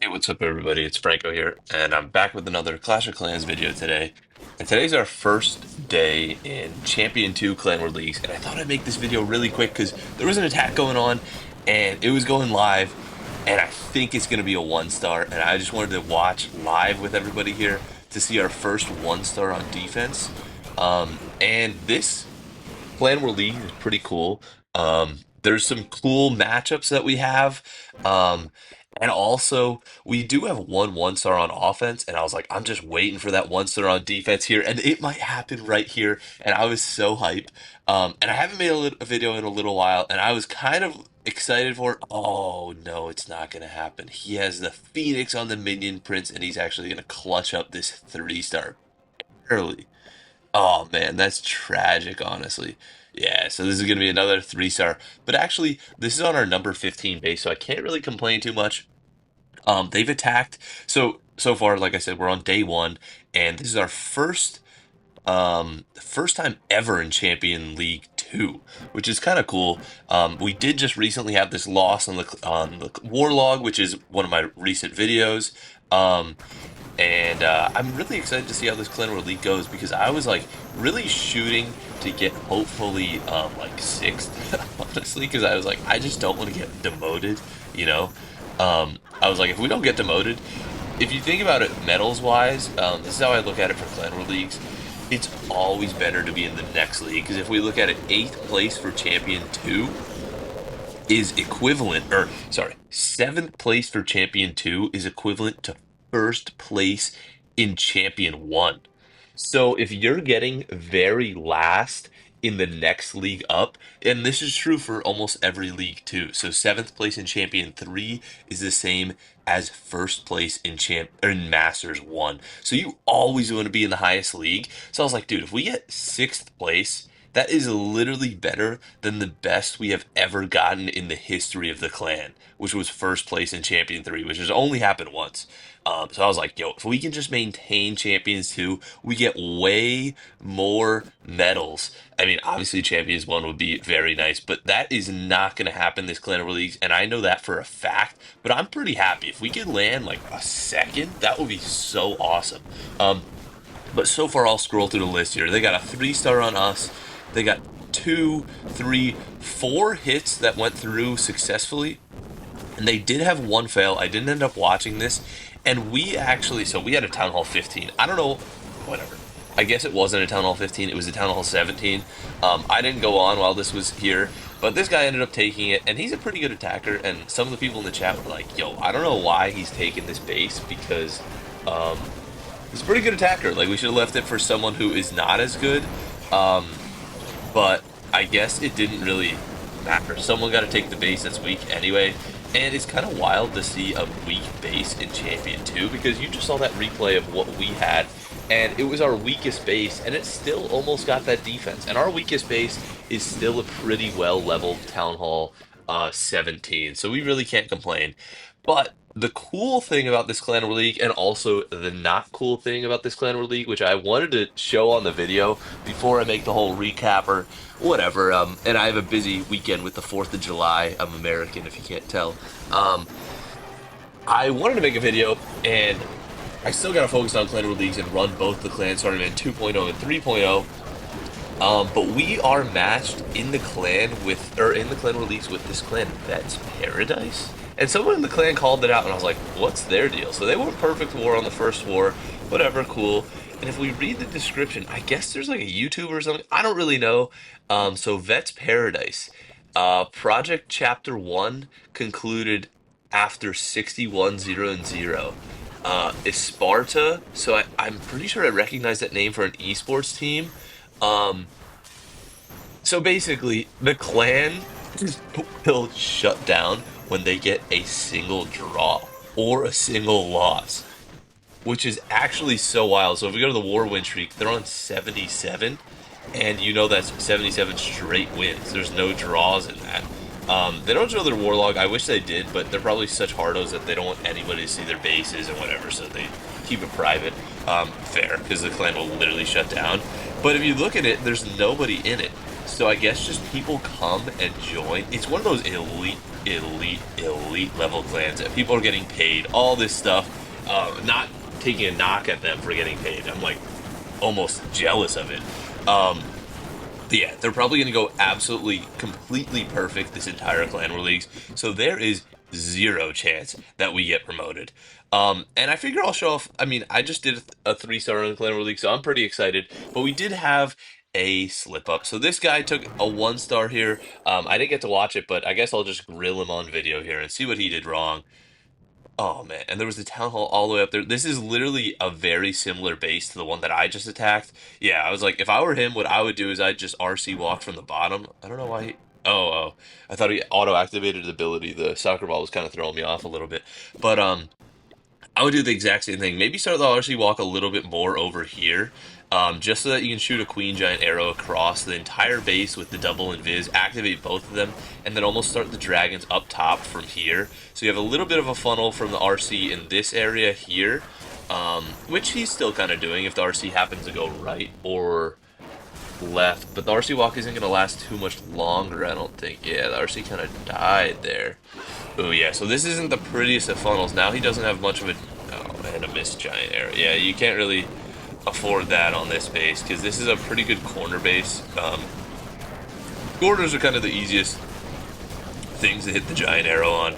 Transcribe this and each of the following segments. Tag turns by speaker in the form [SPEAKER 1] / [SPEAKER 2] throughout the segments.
[SPEAKER 1] Hey, what's up, everybody? It's Franco here, and I'm back with another Clash of Clans video today. And today's our first day in Champion 2 Clan War Leagues, and I thought I'd make this video really quick because there was an attack going on, and it was going live, and I think it's going to be a 1-star, and I just wanted to watch live with everybody here to see our first 1-star on defense. And this Clan War League is pretty cool. There's some cool matchups that we have. Um, and also, we do have one star on offense, and I was like, I'm just waiting for that 1-star on defense here, and it might happen right here. And I was so hype. And I haven't made a video in a little while, and I was kind of excited for it. Oh no, it's not gonna happen. He has the Phoenix on the Minion Prince, and he's actually gonna clutch up this 3-star early. Oh man, that's tragic, honestly. Yeah, so this is going to be another 3-star. But actually, this is on our number 15 base, so I can't really complain too much. They've attacked. So far, like I said, we're on day one, and this is our first time ever in Champion League 2, which is kind of cool. We did just recently have this loss on the Warlog, which is one of my recent videos. Um, and I'm really excited to see how this Clan War League goes because I was like really shooting to get hopefully like sixth, honestly, because I was like, I just don't want to get demoted, you know. I was like, if we don't get demoted, if you think about it medals wise, this is how I look at it for Clan War Leagues. It's always better to be in the next league because if we look at it, eighth place for Champion 2 is equivalent, or sorry, seventh place for Champion 2 is equivalent to first place in Champion 1. So if you're getting very last in the next league up, and this is true for almost every league too. So seventh place in Champion 3 is the same as first place in Masters 1. So you always want to be in the highest league. So I was like, dude, if we get sixth place, that is literally better than the best we have ever gotten in the history of the clan, which was first place in Champion 3, which has only happened once. So I was like, yo, if we can just maintain Champions 2, we get way more medals. I mean, obviously Champions 1 would be very nice, but that is not going to happen this Clan War Leagues, and I know that for a fact, but I'm pretty happy. If we could land like a second, that would be so awesome. But so far, I'll scroll through the list here. They got a 3-star on us. They got 2, 3, 4 hits that went through successfully. And they did have one fail. I didn't end up watching this. And we actually, so we had a Town Hall 15. I don't know, whatever. I guess it wasn't a Town Hall 15. It was a Town Hall 17. I didn't go on while this was here. But this guy ended up taking it. And he's a pretty good attacker. And some of the people in the chat were like, yo, I don't know why he's taking this base. Because he's a pretty good attacker. Like, we should have left it for someone who is not as good. But I guess it didn't really matter. Someone got to take the base that's weak anyway. And it's kind of wild to see a weak base in Champion 2 because you just saw that replay of what we had. And it was our weakest base, and it still almost got that defense. And our weakest base is still a pretty well-leveled Town Hall 17. So we really can't complain. But the cool thing about this Clan War League, and also the not cool thing about this Clan War League, which I wanted to show on the video before I make the whole recap or whatever, and I have a busy weekend with the 4th of July. I'm American, if you can't tell. I wanted to make a video, and I still got to focus on Clan War Leagues and run both the clans tournament 2.0 and 3.0. But we are matched in the clan with, or in the Clan War Leagues with this clan, Vet's Paradise. And someone in the clan called it out, and I was like, what's their deal? So they went Perfect War on the first war, whatever, cool. And if we read the description, I guess there's like a YouTuber or something. I don't really know. So Vet's Paradise. Project Chapter 1 concluded after 61-0-0. Esparta, so I'm pretty sure I recognize that name for an esports team. Um, so basically, the clan will shut down when they get a single draw or a single loss, which is actually so wild. So if we go to the war win streak, they're on 77, and you know that's 77 straight wins. There's no draws in that. They don't show their warlog. I wish they did, but they're probably such hardos that they don't want anybody to see their bases and whatever, so they keep it private. Fair, because the clan will literally shut down. But if you look at it, there's nobody in it. So I guess just people come and join. It's one of those elite elite level clans, and people are getting paid all this stuff. Not taking a knock at them for getting paid. I'm like almost jealous of it. Um, yeah, they're probably going to go absolutely, completely perfect this entire clan war leagues. So there is zero chance that we get promoted. And I figure I'll show off. I mean, I just did a 3-star in the clan war league, so I'm pretty excited. But we did have a slip up. So this guy took a 1-star here. I didn't get to watch it, but I guess I'll just grill him on video here and see what he did wrong. Oh man, and there was the town hall all the way up there. This is literally a very similar base to the one that I just attacked. Yeah, I was like, if I were him, what I would do is I'd just RC walk from the bottom. I don't know why oh, I thought he auto-activated his ability. The soccer ball was kind of throwing me off a little bit. But I would do the exact same thing. Maybe start the RC walk a little bit more over here, just so that you can shoot a queen giant arrow across the entire base with the double invis, activate both of them, and then almost start the dragons up top from here. So you have a little bit of a funnel from the RC in this area here, which he's still kind of doing if the RC happens to go right or left. But the RC walk isn't going to last too much longer, I don't think. Yeah, the RC kind of died there. Oh yeah, so this isn't the prettiest of funnels. Now he doesn't have much of a... Oh, and a missed giant arrow. Yeah, you can't really afford that on this base, because this is a pretty good corner base. Corners are kind of the easiest things to hit the giant arrow on.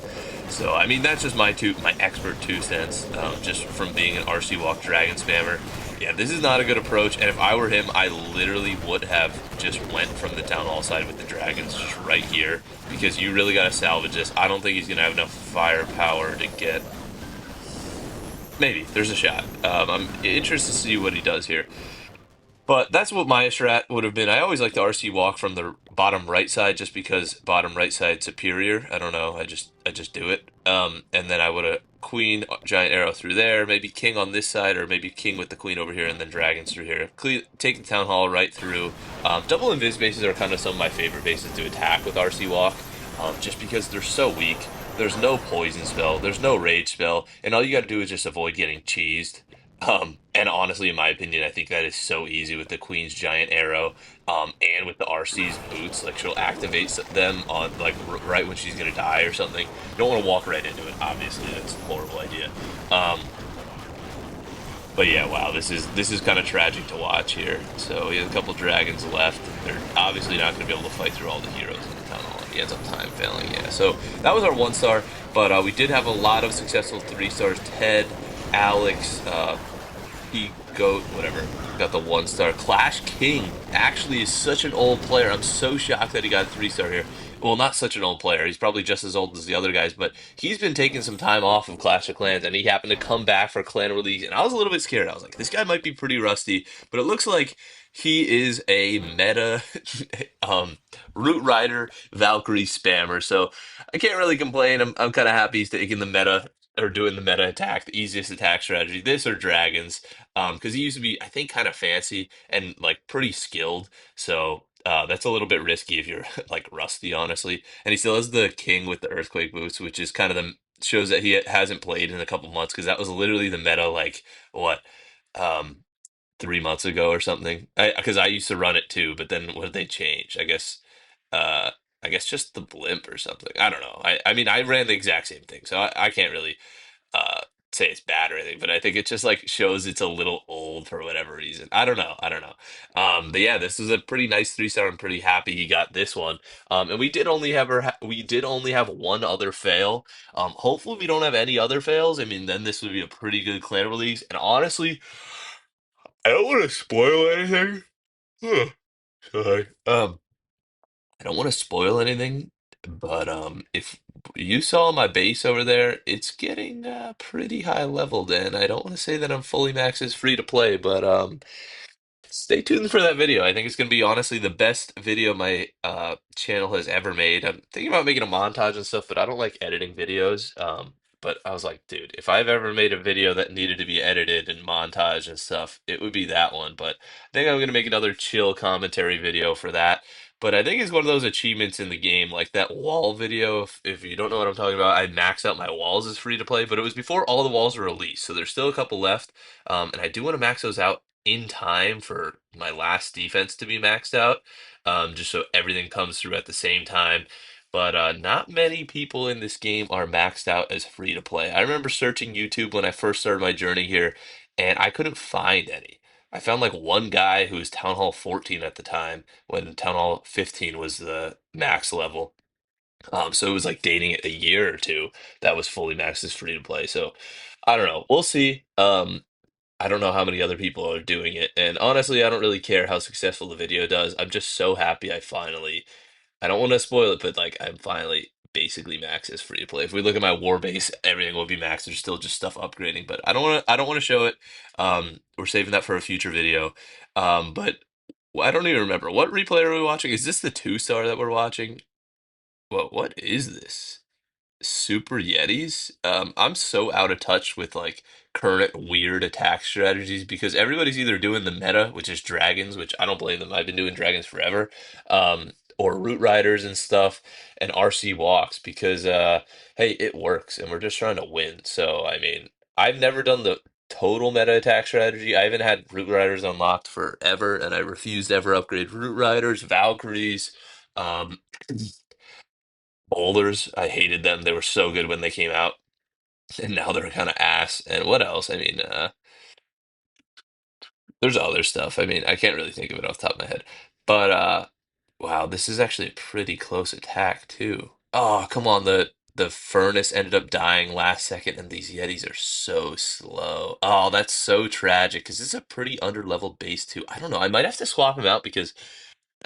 [SPEAKER 1] So, I mean, that's just my expert 2 cents, just from being an RC Walk Dragon spammer. Yeah, this is not a good approach, and if I were him, I literally would have just went from the Town Hall side with the Dragons just right here, because you really got to salvage this. I don't think he's going to have enough firepower to get... Maybe. There's a shot. I'm interested to see what he does here. But that's what my strat would have been. I always like the RC walk from the bottom right side just because bottom right side superior. I don't know. I just do it. And then I would have queen giant arrow through there, maybe king on this side, or maybe king with the queen over here, and then dragons through here. Take the town hall right through. Double invis bases are kind of some of my favorite bases to attack with RC walk, just because they're so weak. There's no poison spell, there's no rage spell, and all you got to do is just avoid getting cheesed. And honestly, in my opinion, I think that is so easy with the Queen's Giant Arrow, and with the RC's boots. Like, she'll activate them on, like, right when she's gonna die or something. You don't want to walk right into it, obviously. That's a horrible idea. Um, but yeah, wow, this is kind of tragic to watch here. So he has a couple dragons left. They're obviously not going to be able to fight through all the heroes in the town hall. He ends up time failing. Yeah, so that was our 1-star. But we did have a lot of successful 3-stars. Ted, Alex, he goat, whatever, got the 1-star. Clash King actually is such an old player. I'm so shocked that he got a 3-star here. Well, not such an old player. He's probably just as old as the other guys, but he's been taking some time off of Clash of Clans, and he happened to come back for Clan Release, and I was a little bit scared. I was like, this guy might be pretty rusty, but it looks like he is a meta Root Rider Valkyrie spammer, so I can't really complain. I'm kind of happy he's taking the meta, or doing the meta attack, the easiest attack strategy. This or dragons, because he used to be, I think, kind of fancy and like pretty skilled. So that's a little bit risky if you're like rusty, honestly. And he still has the king with the earthquake boots, which is kind of the shows that he hasn't played in a couple months, because that was literally the meta like what, um 3 months ago or something. Because I used to run it too, but then what did they change? Uh I guess just the blimp or something. I don't know. I mean, I ran the exact same thing, so I can't really uh say it's bad or anything, but I think it just like shows it's a little old for whatever reason. I don't know. I don't know. But yeah, this is a pretty nice 3-star. I'm pretty happy he got this one. And we did only have one other fail. Hopefully we don't have any other fails. I mean, then this would be a pretty good clan release. And honestly, I don't want to spoil anything. Ugh, sorry. I don't want to spoil anything, but if you saw my base over there, it's getting pretty high leveled, and I don't want to say that I'm fully max is free to play, but stay tuned for that video. I think it's going to be honestly the best video my channel has ever made. I'm thinking about making a montage and stuff, but I don't like editing videos. But I was like, dude, if I've ever made a video that needed to be edited and montage and stuff, it would be that one. But I think I'm going to make another chill commentary video for that. But I think it's one of those achievements in the game, like that wall video. If you don't know what I'm talking about, I maxed out my walls as free to play, but it was before all the walls were released, so there's still a couple left. And I do want to max those out in time for my last defense to be maxed out, just so everything comes through at the same time. but not many people in this game are maxed out as free to play. I remember searching YouTube when I first started my journey here, and I couldn't find any. I found like one guy who was Town Hall 14 at the time, when Town Hall 15 was the max level. So it was like dating it a year or two that was fully maxed as free to play. So I don't know. We'll see. I don't know how many other people are doing it, and honestly, I don't really care how successful the video does. I'm just so happy I don't want to spoil it, but like I'm finally basically max as free to play. If we look at my war base, everything will be max. There's still just stuff upgrading, but I don't want to show it. We're saving that for a future video. But I don't even remember what replay are we watching? Is this the 2-star that we're watching? What is this? Super Yetis. I'm so out of touch with like current weird attack strategies because everybody's either doing the meta, which is dragons, which I don't blame them. I've been doing dragons forever, or root riders and stuff, and RC walks because hey, it works, and we're just trying to win. So I mean, I've never done the total meta attack strategy. I haven't had root riders unlocked forever, and I refuse to ever upgrade root riders, Valkyries. Um, Boulders, I hated them. They were so good when they came out, and now they're kind of ass. And what else? I mean, there's other stuff. I mean, I can't really think of it off the top of my head. But wow, this is actually a pretty close attack too. Oh, come on, the furnace ended up dying last second, and these Yetis are so slow. Oh, that's so tragic because this is a pretty underleveled base too. I don't know. I might have to swap him out because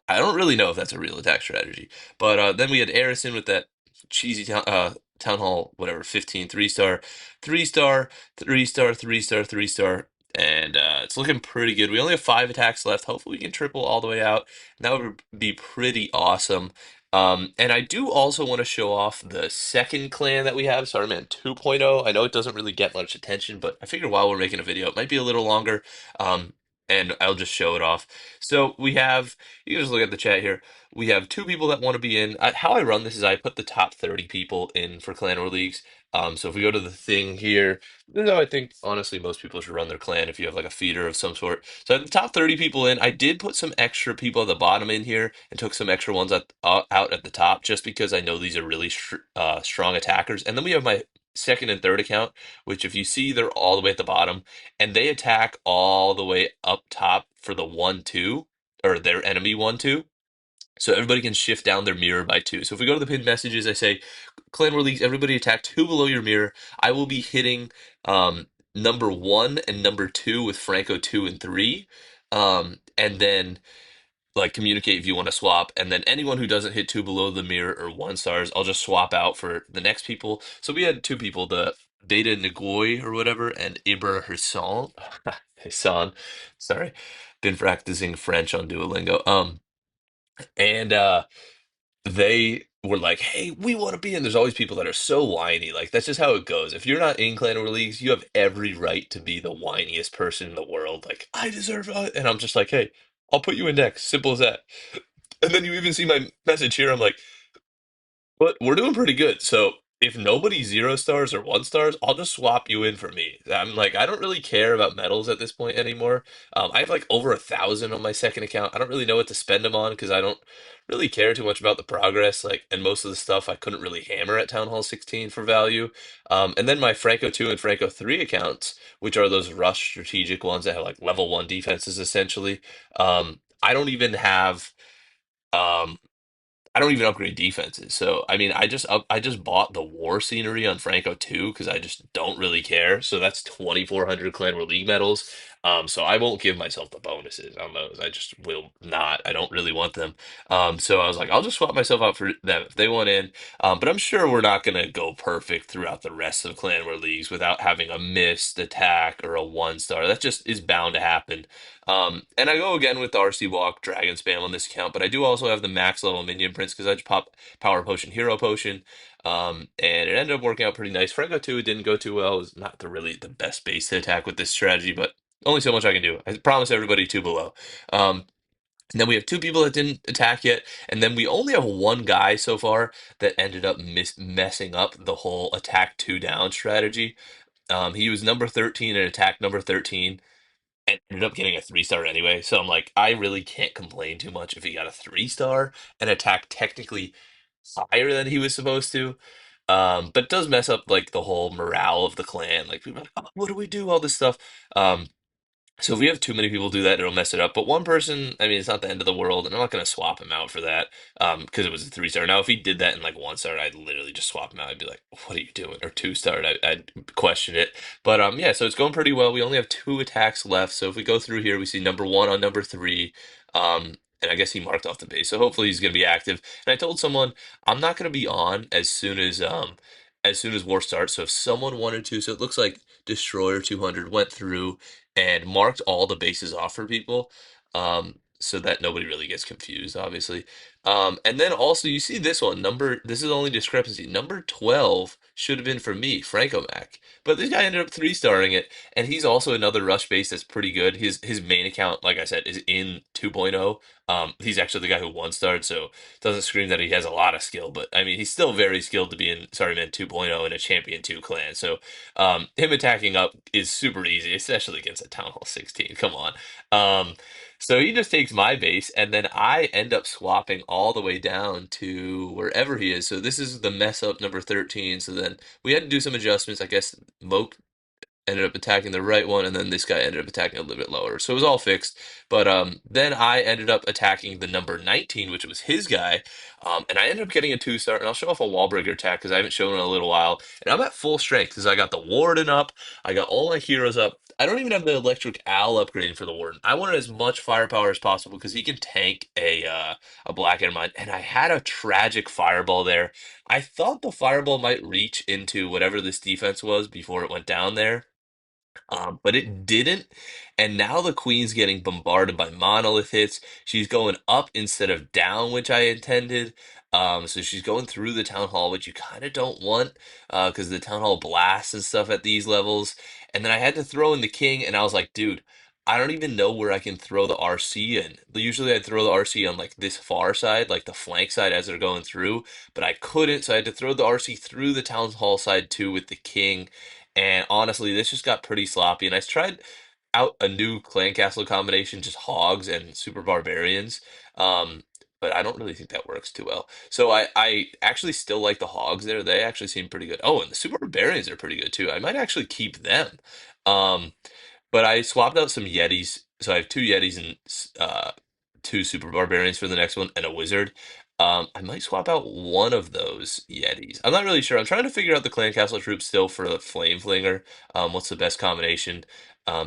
[SPEAKER 1] I don't really know if that's a real attack strategy. But then we had Arison with that cheesy town hall, whatever, 15 3-star, 3-star, 3-star, 3-star, 3-star. And it's looking pretty good. We only have 5 attacks left. Hopefully we can triple all the way out. That would be pretty awesome. And I do also want to show off the second clan that we have, Saruman 2.0. I know it doesn't really get much attention, but I figured while we're making a video, it might be a little longer. And I'll just show it off. So we have, you can just look at the chat here. We have 2 people that want to be in. How I run this is I put the top 30 people in for clan war leagues. So if we go to the thing here, this is how I think honestly most people should run their clan if you have like a feeder of some sort. So I have the top 30 people in. I did put some extra people at the bottom in here and took some extra ones out at the top just because I know these are really strong attackers. And then we have my second and third account, which if you see, they're all the way at the bottom and they attack all the way up top for the 1-2 or their enemy 1-2. So everybody can shift down their mirror by 2. So if we go to the pinned messages, I say, Clan War Leagues, everybody attack 2 below your mirror. I will be hitting number 1 and number 2 with Franco 2 and 3. And then like communicate if you want to swap, and then anyone who doesn't hit 2 below the mirror or 1-stars, I'll just swap out for the next people. So we had 2 people, the Beta Nagoy or whatever, and Ibra Hassan. Hassan, sorry, been practicing French on Duolingo. And they were like, "Hey, we want to be in." There's always people that are so whiny. Like that's just how it goes. If you're not in clan war leagues, you have every right to be the whiniest person in the world. Like I deserve it, and I'm just like, "Hey, I'll put you in next." Simple as that. And then you even see my message here. I'm like, but we're doing pretty good. So if nobody 0-stars or 1-stars, I'll just swap you in for me. I'm like, I don't really care about medals at this point anymore. I have like over 1,000 on my second account. I don't really know what to spend them on because I don't really care too much about the progress. Like, and most of the stuff I couldn't really hammer at Town Hall 16 for value. And then my Franco 2 and Franco 3 accounts, which are those rush strategic ones that have like level 1 defenses essentially. I don't even have. Um, I don't even upgrade defenses. So I mean, I just bought the war scenery on Franco 2 because I just don't really care. So that's 2,400 Clan War League medals. So I won't give myself the bonuses on those. I just will not. I don't really want them. So I was like, I'll just swap myself out for them if they want in. But I'm sure we're not gonna go perfect throughout the rest of Clan War Leagues without having a missed attack or a 1-star. That just is bound to happen. And I go again with the RC Walk Dragon Spam on this account, but I do also have the max level Minion Prince because I just pop Power Potion, Hero Potion, and it ended up working out pretty nice. Franco 2 didn't go too well. It was not really the best base to attack with this strategy, but only so much I can do. I promise everybody 2 below. And then we have 2 people that didn't attack yet, and then we only have one guy so far that ended up messing up the whole attack 2 down strategy. He was number 13 and attack number 13 and ended up getting a 3-star anyway. So I'm like, I really can't complain too much if he got a 3-star and attack technically higher than he was supposed to. But it does mess up like the whole morale of the clan. Like people are like, oh, what do we do? All this stuff. Um, so if we have too many people do that, it'll mess it up. But one person, I mean, it's not the end of the world, and I'm not going to swap him out for that because it was a 3 star. Now, if he did that in like 1 star, I'd literally just swap him out. I'd be like, "What are you doing?" Or 2 star, I'd question it. But yeah, so it's going pretty well. We only have 2 attacks left. So if we go through here, we see number one on number three. And I guess he marked off the base, so hopefully he's going to be active. And I told someone I'm not going to be on as soon as war starts. So if someone wanted to, so it looks like Destroyer 200 went through and marked all the bases off for people, so that nobody really gets confused, obviously. And then also you see this one number. This is only discrepancy. Number 12 should have been for me, Franco Mac, but this guy ended up 3 starring it, and he's also another rush base that's pretty good. His main account, like I said, is in 2.0. He's actually the guy who 1 starred, so it doesn't scream that he has a lot of skill, but I mean he's still very skilled to be in Sorry Man 2.0 in a Champion 2 clan. So him attacking up is super easy, especially against a Town Hall 16. Come on. Um, so he just takes my base, and then I end up swapping all the way down to wherever he is. So this is the mess up number 13. So then we had to do some adjustments. I guess Moke ended up attacking the right one, and then this guy ended up attacking a little bit lower. So it was all fixed. But then I ended up attacking the number 19, which was his guy, and I ended up getting a 2 star. And I'll show off a wall breaker attack because I haven't shown it in a little while. And I'm at full strength because I got the Warden up, I got all my heroes up. I don't even have the Electric Owl upgrading for the Warden. I wanted as much firepower as possible because he can tank a Black and Mine. And I had a tragic fireball there. I thought the fireball might reach into whatever this defense was before it went down there, but it didn't. And now the queen's getting bombarded by monolith hits. She's going up instead of down, which I intended. So she's going through the town hall, which you kind of don't want because the town hall blasts and stuff at these levels. And then I had to throw in the king, and I was like, dude, I don't even know where I can throw the RC in. Usually I'd throw the RC on like this far side, like the flank side as they're going through, but I couldn't, so I had to throw the RC through the town hall side too with the king. And honestly, this just got pretty sloppy. And I tried out a new clan castle combination, just hogs and super barbarians. Um, but I don't really think that works too well. So I actually still like the hogs there. They actually seem pretty good. Oh, and the super barbarians are pretty good too. I might actually keep them. Um, but I swapped out some Yetis. So I have 2 Yetis and 2 super barbarians for the next one and a wizard. I might swap out one of those Yetis. I'm not really sure. I'm trying to figure out the clan castle troops still for the flame flinger. What's the best combination?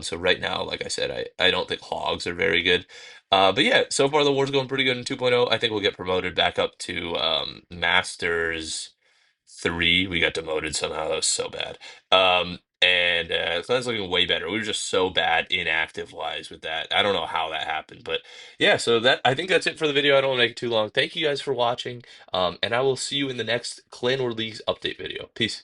[SPEAKER 1] So right now, like I said, I don't think hogs are very good. But yeah, so far the war's going pretty good in 2.0. I think we'll get promoted back up to Masters 3. We got demoted somehow. That was so bad. And so that's looking way better. We were just so bad inactive wise with that. I don't know how that happened, but yeah. So that I think that's it for the video. I don't want to make it too long. Thank you guys for watching. And I will see you in the next Clan War Leagues update video. Peace.